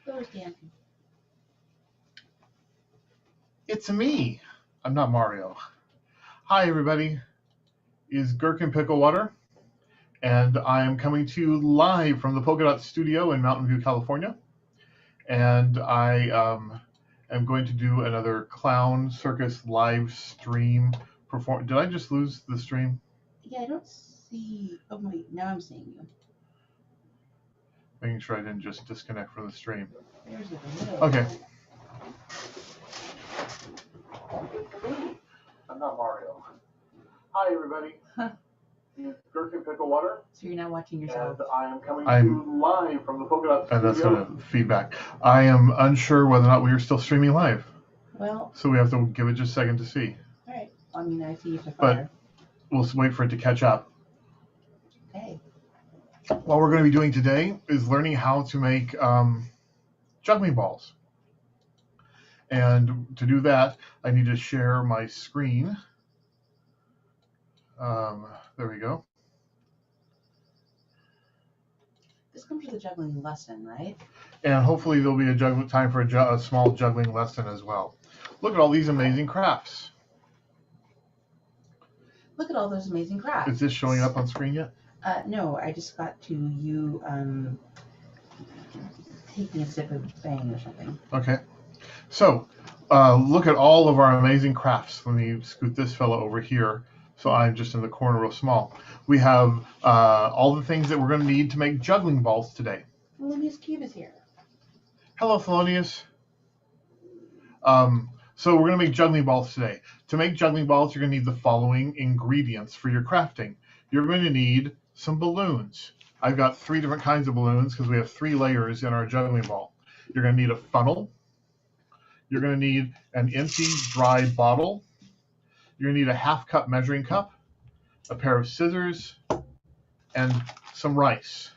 Where's Dan? It's me. I'm not Mario. Hi, everybody. Is Gherkin Pickle Water, and I am coming to you live from the Polka Dot Studio in Mountain View, California. And I am going to do another Clown Circus live stream perform. Did I just lose the stream? Yeah, I don't see. Oh wait, now I'm seeing you. Making sure I didn't just disconnect from the stream. There's a video. Okay. I'm not Mario. Hi, everybody. It's Gherkin Pickle Water. So you're not watching yourself. And I am coming to you live from the Polka Dot Studio. And that's going to feedback. I am unsure whether or not we are still streaming live. Well. So we have to give it just a second to see. All right. I mean, I see you so far. But we'll wait for it to catch up. Okay. What we're going to be doing today is learning how to make juggling balls. And to do that, I need to share my screen. There we go. This comes with a juggling lesson, right? And hopefully there'll be a time for a small juggling lesson as well. Look at all these amazing crafts. Look at all those amazing crafts. Is this showing up on screen yet? No, I just got to you taking a sip of Bang or something. Okay. So look at all of our amazing crafts. Let me scoot this fellow over here. So I'm just in the corner real small. We have all the things that we're going to need to make juggling balls today. Thelonious Cube is here. Hello, Thelonious. So we're going to make juggling balls today. To make juggling balls, you're going to need the following ingredients for your crafting. You're going to need some balloons. I've got 3 different kinds of balloons because we have 3 layers in our juggling ball. You're going to need a funnel. You're going to need an empty, dry bottle. You're going to need a half-cup measuring cup, a pair of scissors, and some rice.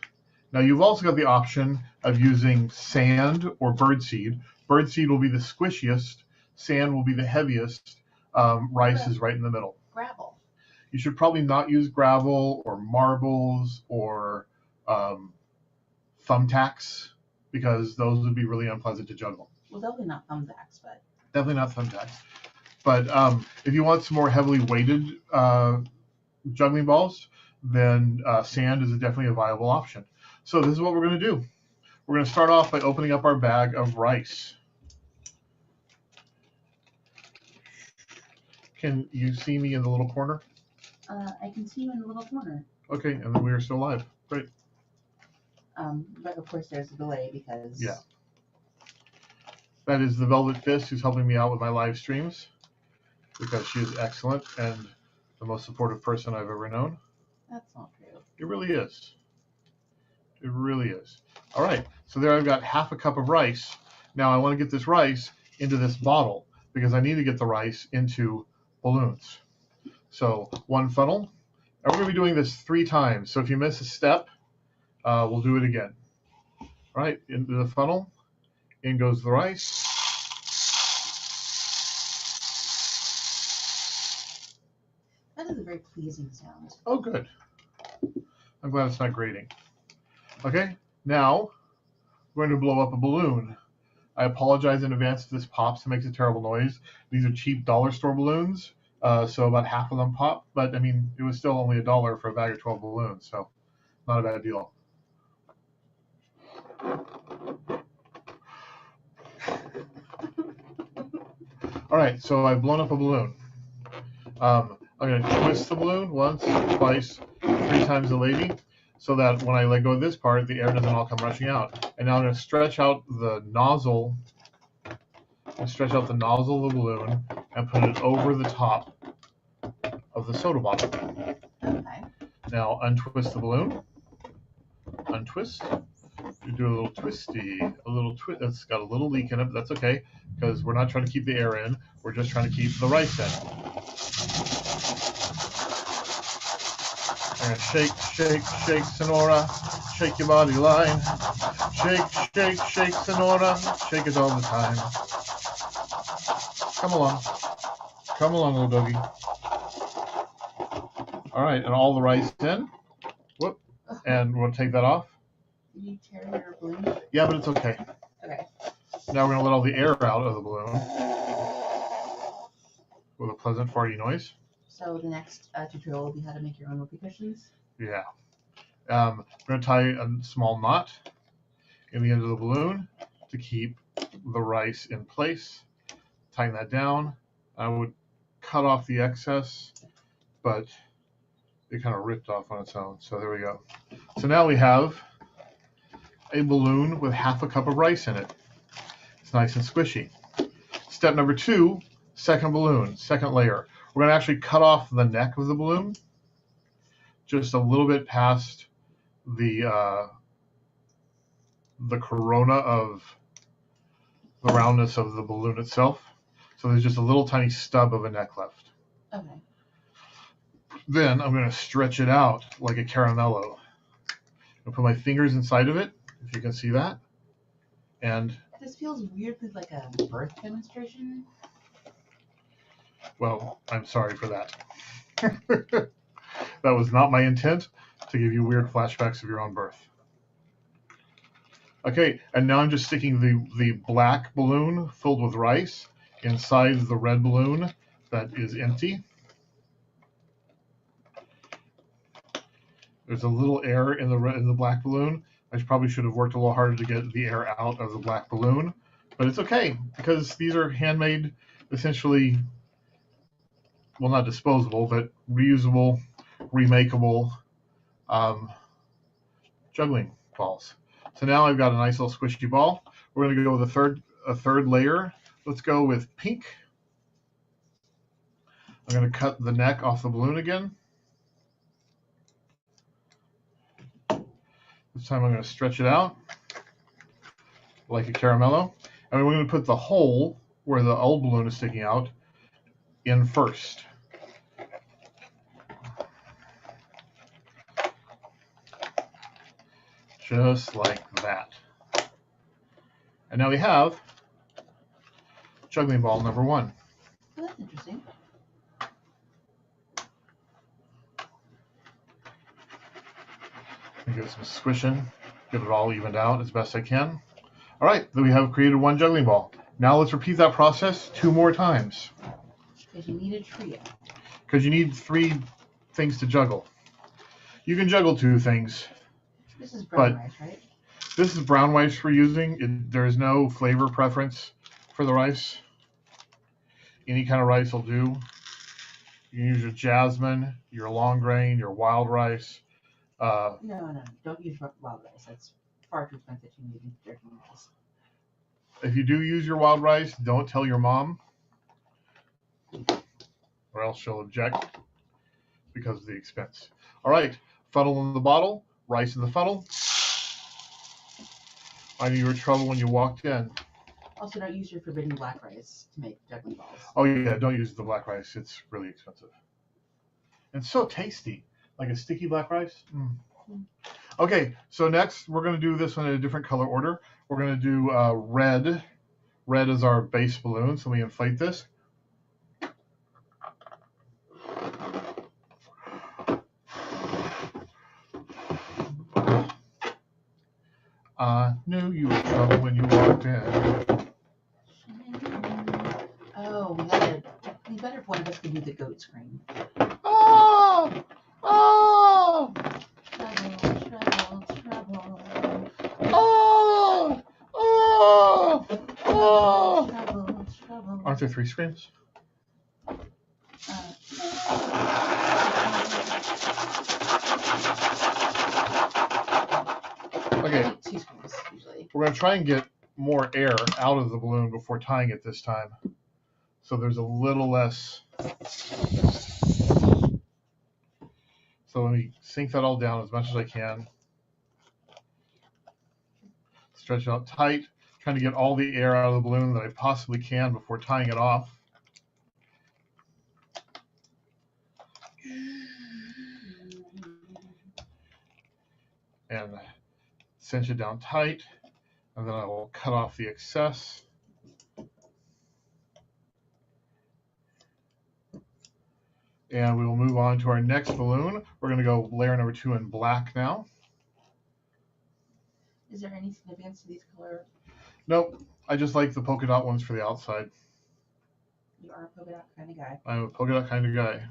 Now, you've also got the option of using sand or birdseed. Birdseed will be the squishiest. Sand will be the heaviest. Rice is right in the middle. Gravel. You should probably not use gravel or marbles or thumbtacks because those would be really unpleasant to juggle. Well, definitely not thumbtacks, but... Definitely not thumbtacks. But if you want some more heavily weighted juggling balls, then sand is definitely a viable option. So this is what we're going to do. We're going to start off by opening up our bag of rice. Can you see me in the little corner? I can see you in the little corner. Okay, and then we are still live. Great. But of course there's a delay because... Yeah. That is the Velvet Fist who's helping me out with my live streams because she is excellent and the most supportive person I've ever known. That's not true. It really is. It really is. All right, so there I've got half a cup of rice. Now I want to get this rice into this bottle because I need to get the rice into balloons. So 1 funnel. And we're going to be doing this 3 times. So if you miss a step, we'll do it again. All right, into the funnel. In goes the rice. That is a very pleasing sound. Oh, good. I'm glad it's not grating. Okay, now we're going to blow up a balloon. I apologize in advance if this pops and makes a terrible noise. These are cheap dollar store balloons, so about half of them pop. But, I mean, it was still only $1 for a bag of 12 balloons, so not a bad deal. All right, so I've blown up a balloon. I'm going to twist the balloon once, twice, 3 times a lady, so that when I let go of this part, the air doesn't all come rushing out. And now I'm going to stretch out the nozzle. Stretch out the nozzle of the balloon and put it over the top of the soda bottle. Okay. Now untwist the balloon. Untwist. You do a little twisty, a little twist. It's got a little leak in it, but that's okay because we're not trying to keep the air in. We're just trying to keep the rice in. And shake, shake, shake, Sonora. Shake your body line. Shake, shake, shake, Sonora. Shake it all the time. Come along. Come along, little doggy. All right, and all the rice in. Whoop. And we'll take that off. Did you tear your balloon? Yeah, but it's okay. Okay. Now we're going to let all the air out of the balloon with a pleasant farty noise. So the next tutorial will be how to make your own whoopee cushions. Yeah. We're going to tie a small knot in the end of the balloon to keep the rice in place. Tighten that down. I would cut off the excess, but it kind of ripped off on its own. So there we go. So now we have a balloon with half a cup of rice in it. It's nice and squishy. Step number 2, second balloon, second layer. We're going to actually cut off the neck of the balloon just a little bit past the corona of the roundness of the balloon itself. So there's just a little tiny stub of a neck left. Okay. Then I'm going to stretch it out like a caramello. I'll put my fingers inside of it, if you can see that. And this feels weirdly like a birth demonstration. Well, I'm sorry for that. That was not my intent, to give you weird flashbacks of your own birth. Okay, and now I'm just sticking the black balloon filled with rice inside the red balloon that is empty. There's a little air in the black balloon. I probably should have worked a little harder to get the air out of the black balloon, but it's okay because these are handmade, essentially, well, not disposable, but reusable, remakeable juggling balls. So now I've got a nice little squishy ball. We're going to go with a third layer. Let's go with pink. I'm going to cut the neck off the balloon again. This time I'm going to stretch it out like a caramello. And we're going to put the hole where the old balloon is sticking out in first. Just like that. And now we have juggling ball number 1. Oh, that's interesting. Give it some squishing, get it all evened out as best I can. All right, then we have created 1 juggling ball. Now let's repeat that process 2 more times. Because you need a trio. Because you need 3 things to juggle. You can juggle 2 things. This is brown rice, right? This is brown rice we're using. There is no flavor preference for the rice. Any kind of rice will do. You can use your jasmine, your long grain, your wild rice. No, don't use wild rice. That's far too expensive to use jerky rice. If you do use your wild rice, don't tell your mom, or else she'll object because of the expense. All right, funnel in the bottle, rice in the funnel. I knew you were in trouble when you walked in. Also, don't use your forbidden black rice to make juggling balls. Oh yeah, don't use the black rice. It's really expensive. It's so tasty, like a sticky black rice. Okay, so next we're going to do this one in a different color order. We're going to do red. Red is our base balloon, so we inflate this. I knew you were in trouble when you walked in. Oh, we better one of us can do the goat scream. Oh! Oh! Trouble. Oh! Oh! Oh! Trouble. Aren't there 3 screams? Okay. 2 screams usually. We're going to try and get more air out of the balloon before tying it this time. So there's a little less. So let me sink that all down as much as I can. Stretch it out tight, trying to get all the air out of the balloon that I possibly can before tying it off. And cinch it down tight, and then I will cut off the excess. And we will move on to our next balloon. We're going to go layer number 2 in black now. Is there any significance to these color? Nope. I just like the polka dot ones for the outside. You are a polka dot kind of guy. I'm a polka dot kind of guy.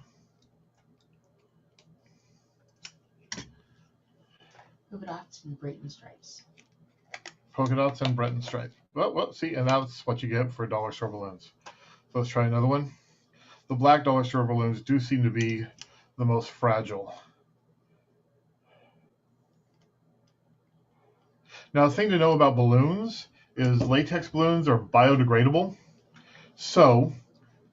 Polka dots and Brayton stripes. Polka dots and Breton stripe. Well, see, and that's what you get for dollar store balloons. So let's try another one. The black dollar store balloons do seem to be the most fragile. Now, the thing to know about balloons is latex balloons are biodegradable. So,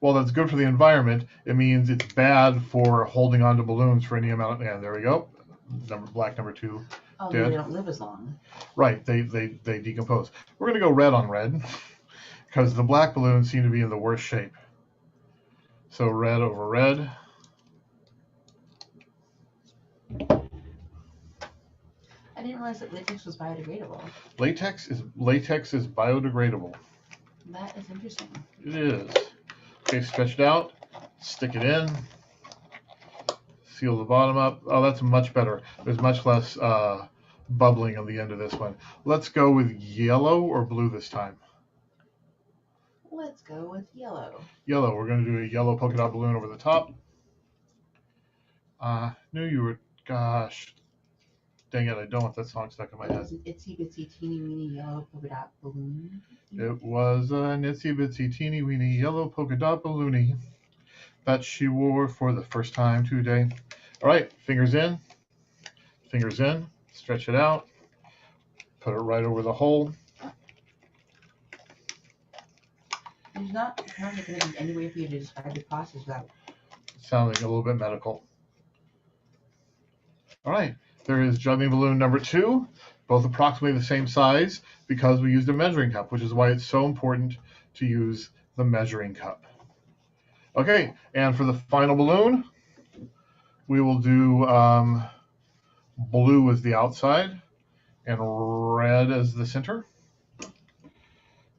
while that's good for the environment, it means it's bad for holding on to balloons for any amount. And there we go. Black number 2. Oh, Dead. they don't live as long. Right, they decompose. We're going to go red on red because the black balloons seem to be in the worst shape. So red over red. I didn't realize that latex was biodegradable. Latex is biodegradable. That is interesting. It is. Okay, stretch it out, stick it in, seal the bottom up. Oh, that's much better. There's much less bubbling on the end of this one. Let's go with yellow or blue this time. Let's go with yellow. Yellow. We're going to do a yellow polka dot balloon over the top. Knew you were. Gosh. Dang it, I don't want that song stuck in my It head. was an itsy bitsy teeny weeny yellow polka dot balloon. It was an itsy bitsy teeny weeny yellow polka dot balloony that she wore for the first time today. All right, fingers in, stretch it out, put it right over the hole. There's not going to be any way for you to describe the process without Sounding a little bit medical. All right, there is juggling balloon number 2, both approximately the same size because we used a measuring cup, which is why it's so important to use the measuring cup. Okay, and for the final balloon, we will do blue as the outside and red as the center.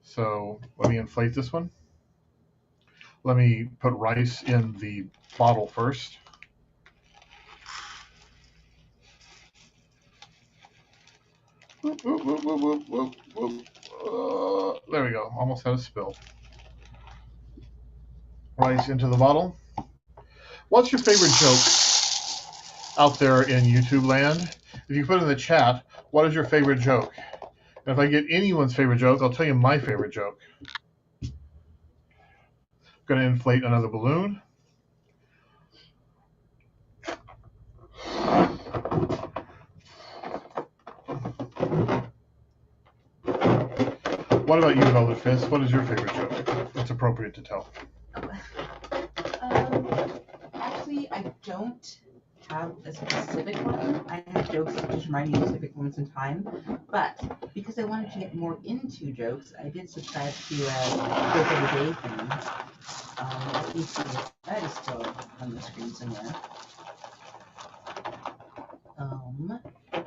So let me inflate this one. Let me put rice in the bottle first. Whoop, whoop, whoop, whoop, whoop, whoop, whoop. There we go. Almost had a spill. Rice into the bottle. What's your favorite joke out there in YouTube land? If you put in the chat, what is your favorite joke? And if I get anyone's favorite joke, I'll tell you my favorite joke. Going to inflate another balloon. What about you, Velvet Fist? What is your favorite joke? It's appropriate to tell. Actually, I don't have a specific one. I have jokes that just remind me of specific moments in time. But because I wanted to get more into jokes, I did subscribe to Joke of the Day thing. Let me see if that is still on the screen somewhere.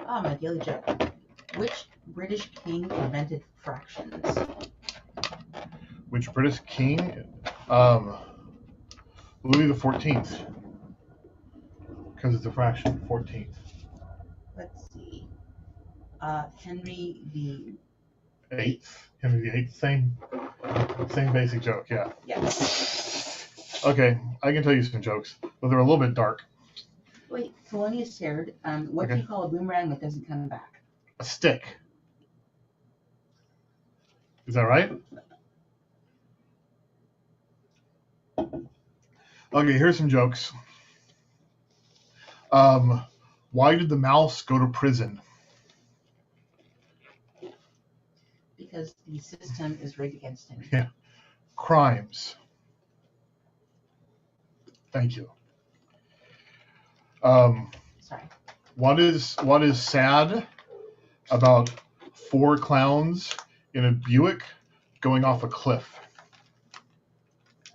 My daily joke. Which British king invented fractions? Which British king? Louis the 14th. Because it's a fraction, 14th. Let's see. Henry the 8th. Henry the 8th. Same basic joke, yeah. Yes. Okay, I can tell you some jokes, but they're a little bit dark. Wait, Felonious shared. What do you call a boomerang that doesn't come back? A stick. Is that right? Okay, here's some jokes. Why did the mouse go to prison? Because the system is rigged against him. Yeah. Crimes. Thank you. Sorry. What is sad about 4 clowns in a Buick going off a cliff?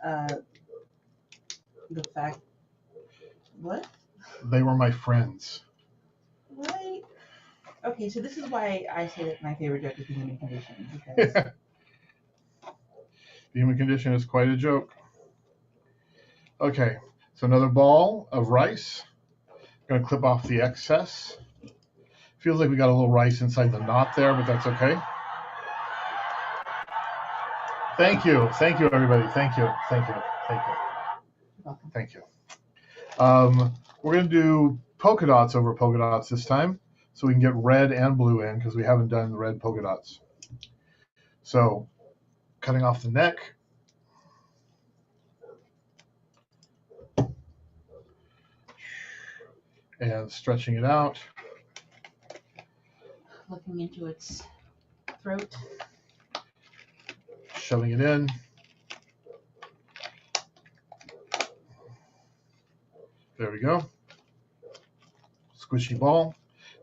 The fact. What? They were my friends. What? Okay, so this is why I say that my favorite joke is the human condition. Because The human condition is quite a joke. Okay, so another ball of rice. Going to clip off the excess. Feels like we got a little rice inside the knot there, but that's okay. Thank you, everybody. Thank you. We're going to do polka dots over polka dots this time, so we can get red and blue in, because we haven't done the red polka dots. So, cutting off the neck. And stretching it out. Looking into its throat. Shoving it in. There we go. Squishy ball.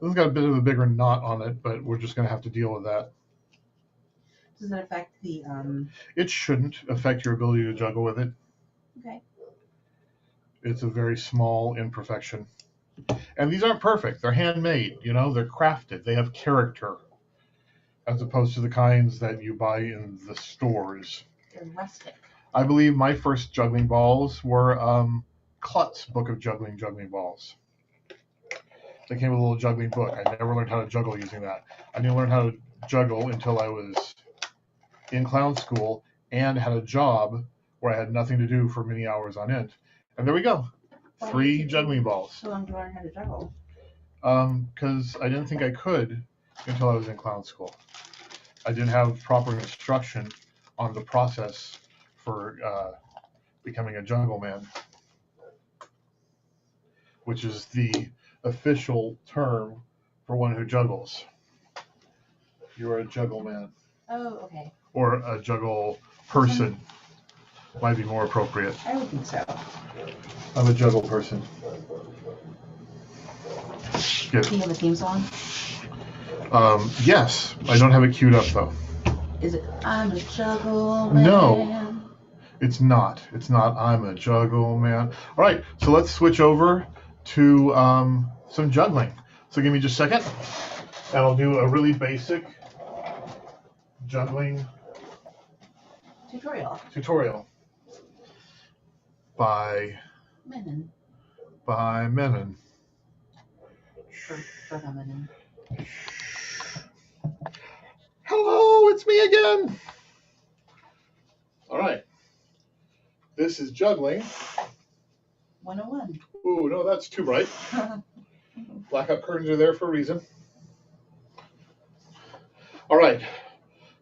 This has got a bit of a bigger knot on it, but we're just going to have to deal with that. Does it affect the... It shouldn't affect your ability to juggle with it. Okay. It's a very small imperfection. And these aren't perfect. They're handmade, you know, they're crafted. They have character, as opposed to the kinds that you buy in the stores. They're rustic. I believe my first juggling balls were Klutz Book of Juggling balls. They came with a little juggling book. I never learned how to juggle using that. I didn't learn how to juggle until I was in clown school and had a job where I had nothing to do for many hours on end. And there we go. 3 juggling balls. So long to learn how to juggle? Because I didn't think I could until I was in clown school. I didn't have proper instruction on the process for becoming a juggle man, which is the official term for one who juggles. You're a juggle man. Oh, okay. Or a juggle person might be more appropriate. I would think so. I'm a juggle person. Do you have a theme song? Yes. I don't have it queued up, though. Is it I'm a juggle man? No. It's not. It's not I'm a juggle man. All right. So let's switch over to some juggling. So give me just a second. And I'll do a really basic juggling tutorial by Menon. Hello, it's me again. All right. This is juggling 101. Ooh, no, that's too bright. Blackout curtains are there for a reason. All right.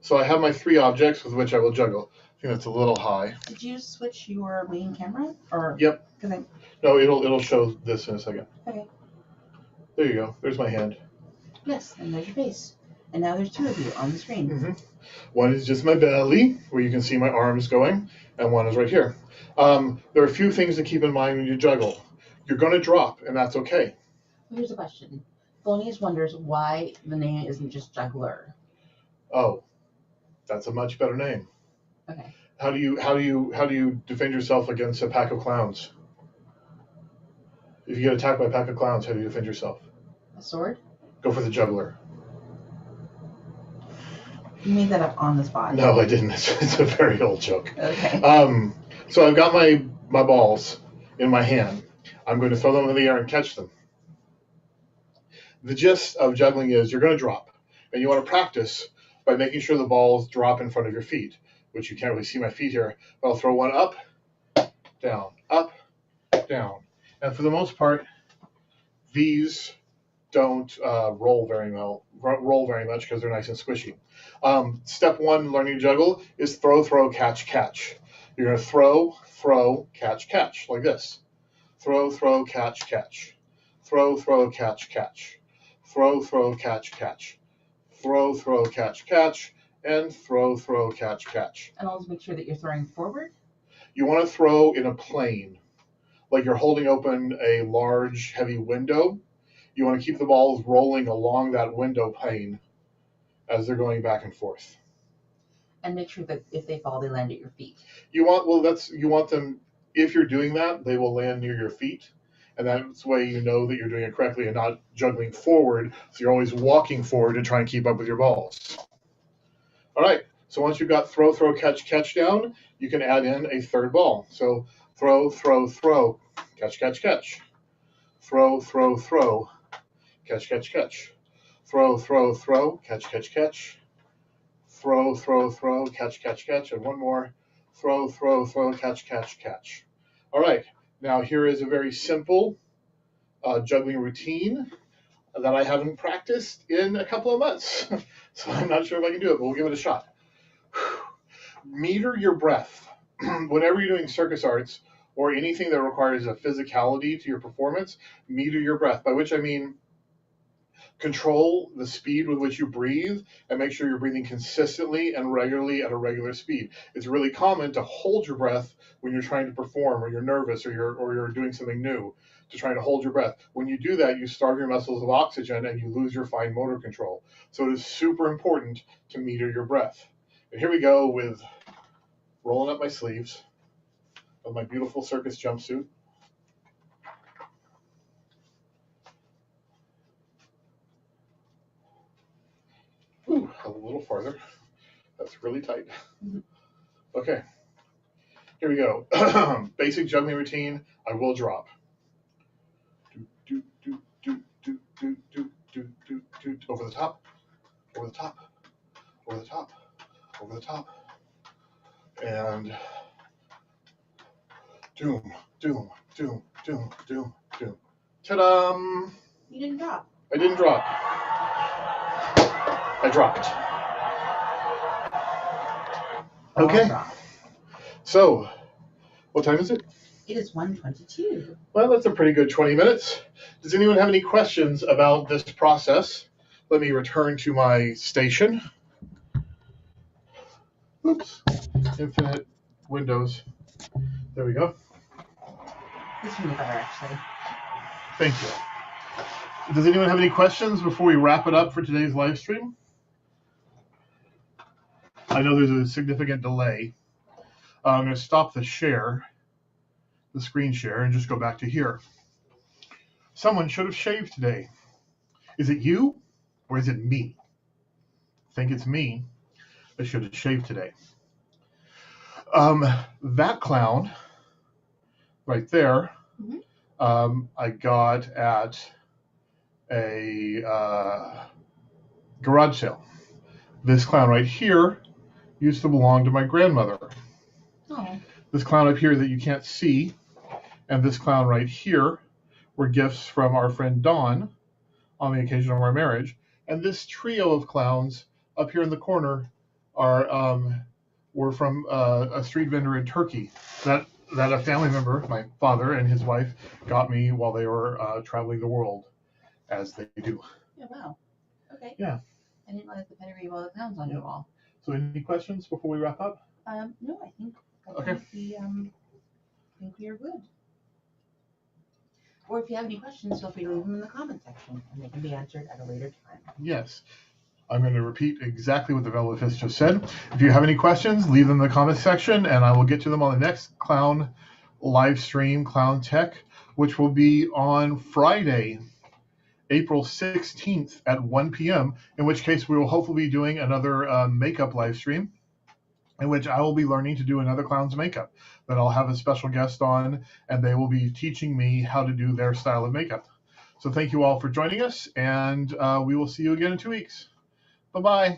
So I have my 3 objects with which I will juggle. I think that's a little high. Did you switch your main camera? Or Yep. No, it'll show this in a second. Okay. There you go. There's my hand. Yes, and there's your face. And now there's 2 of you on the screen. Mm-hmm. One is just my belly, where you can see my arms going, and one is right here. There are a few things to keep in mind when you juggle. You're going to drop, and that's okay. Here's a question. Thelonious wonders why the name isn't just Juggler. Oh, that's a much better name. Okay. How do you defend yourself against a pack of clowns? If you get attacked by a pack of clowns, how do you defend yourself? A sword? Go for the juggler. You made that up on the spot. No, I didn't. It's a very old joke. Okay. So I've got my balls in my hand. I'm going to throw them in the air and catch them. The gist of juggling is you're going to drop, and you want to practice by making sure the balls drop in front of your feet, which you can't really see my feet here, but I'll throw one up, down, down. And for the most part, these don't roll very much because they're nice and squishy. Step 1, learning to juggle, is throw, catch, catch. You're going to throw, catch, catch, like this. Throw, catch, catch. Throw, catch, catch. Throw, catch, catch. Throw, catch, catch. And throw, catch, catch. And always make sure that you're throwing forward? You want to throw in a plane, like you're holding open a large, heavy window. You want to keep the balls rolling along that window pane as they're going back and forth. And make sure that if they fall, they land at your feet. You want them, if you're doing that, they will land near your feet. And that's the way you know that you're doing it correctly and not juggling forward. So you're always walking forward to try and keep up with your balls. All right. So once you've got throw, catch, catch down, you can add in a 3rd ball. So throw, catch, catch, catch. Throw, catch, catch, catch. throw, throw, throw, catch, catch, catch, throw, throw, throw, catch, catch, catch, and one more, throw, throw, throw, catch, catch, catch. All right, now here is a very simple juggling routine that I haven't practiced in a couple of months. So I'm not sure if I can do it, but we'll give it a shot. Meter your breath. Whenever you're doing circus arts or anything that requires a physicality to your performance, meter your breath, by which I mean control the speed with which you breathe and make sure you're breathing consistently and regularly at a regular speed. It's really common to hold your breath when you're trying to perform or you're nervous or you're doing something new, to try to hold your breath. When you do that, you starve your muscles of oxygen and you lose your fine motor control. So it is super important to meter your breath. And here we go with rolling up my sleeves of my beautiful circus jumpsuit. Ooh, a little farther. That's really tight. Okay, here we go. Basic juggling routine. I will drop. Do, do, do, do, do, do, do, do, do. Over the top, over the top, over the top, over the top, and doom, doom, doom, doom, doom, doom. Ta-da! You didn't drop. I didn't drop. I dropped. Okay. So, what time is it? It is 1:22. Well, that's a pretty good 20 minutes. Does anyone have any questions about this process? Let me return to my station. Oops. Infinite windows. There we go. This one better, actually. Thank you. Does anyone have any questions before we wrap it up for today's live stream? I know there's a significant delay. I'm going to stop the share, the screen share, and just go back to here. Someone should have shaved today. Is it you or is it me? I think it's me that should have shaved today. That clown right there, I got at a garage sale. This clown right here used to belong to my grandmother. Oh. This clown up here that you can't see, and this clown right here were gifts from our friend Dawn on the occasion of our marriage. And this trio of clowns up here in the corner were from a street vendor in Turkey that a family member, my father and his wife, got me while they were traveling the world, as they do. Yeah, wow. Okay. Yeah. I didn't realize the pedigree of all the clowns on your wall. So any questions before we wrap up? No, I think we are good. Or if you have any questions, feel free to leave them in the comment section, and they can be answered at a later time. Yes. I'm going to repeat exactly what the Velvet Fist just said. If you have any questions, leave them in the comment section, and I will get to them on the next Clown live stream, Clown Tech, which will be on Friday, April 16th at 1 p.m., in which case we will hopefully be doing another makeup live stream, in which I will be learning to do another clown's makeup that I'll have a special guest on, and they will be teaching me how to do their style of makeup. So thank you all for joining us, and we will see you again in 2 weeks. Bye-bye.